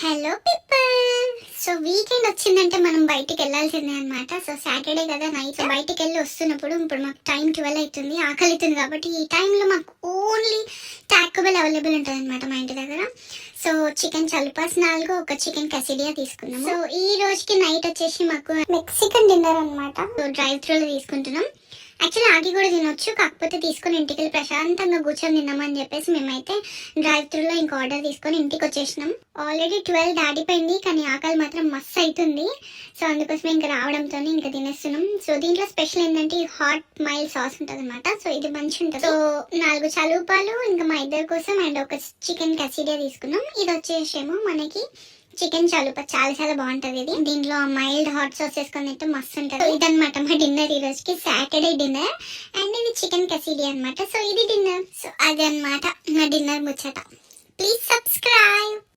Hello people. So weekend వచ్చిందంటే మనం బయటికి వెళ్ళాల్సిందే అనమాట. సో సాటర్డే కదా నైట్ బయటికి వెళ్ళి వస్తున్నప్పుడు ఇప్పుడు మాకు టైం 12 అవుతుంది, ఆకలి అవుతుంది. కాబట్టి ఈ టైంలో మాకు ఓన్లీ టాకోబెల్ అవైలబుల్ ఉంటుంది అనమాట మా ఇంటి దగ్గర. సో చికెన్ చలుపాస్ 4, ఒక చికెన్ కసిడియా తీసుకున్నాం. సో ఈ రోజుకి నైట్ వచ్చేసి మాకు మెక్సికన్ డిన్నర్ అనమాట. సో డ్రైవ్ త్రూలో తీసుకుంటున్నాం. యాక్చువల్లీ ఆగి కూడా తినొచ్చు, కాకపోతే తీసుకొని ఇంటికి వెళ్ళి ప్రశాంతంగా కూర్చొని తిన్నామని చెప్పేసి మేమైతే డ్రైవ్ త్రూలో ఇంకో ఆర్డర్ తీసుకొని ఇంటికి వచ్చేసినాం. ఆల్రెడీ 12 దాటిపోయింది, కానీ ఆకలి మాత్రం మస్తు అవుతుంది. సో అందుకోసమే ఇంకా రావడంతో ఇంకా తినేస్తున్నాం. సో దీంట్లో స్పెషల్ ఏంటంటే హాట్ మైల్ సాస్ ఉంటుంది అనమాట. సో ఇది మంచి ఉంటుంది. సో 4 చలుపాలు ఇంకా మా ఇద్దరి కోసం అండ్ ఒక చికెన్ కసిడియా తీసుకున్నాం. ఇది వచ్చేసేమో మనకి చికెన్ చలుప, చాలా చాలా బాగుంటది. ఇది దీంట్లో మైల్డ్ హాట్ సాస్ వేసుకొని తింటే మస్తు ఉంటుంది. ఇదనమాట మా డిన్నర్ ఈ రోజుకి, సాటర్డే డిన్నర్. అండ్ ఇది చికెన్ కసిడియా అనమాట. సో ఇది డిన్నర్. సో అది అనమాట మా డిన్నర్ ముచ్చట. Please subscribe.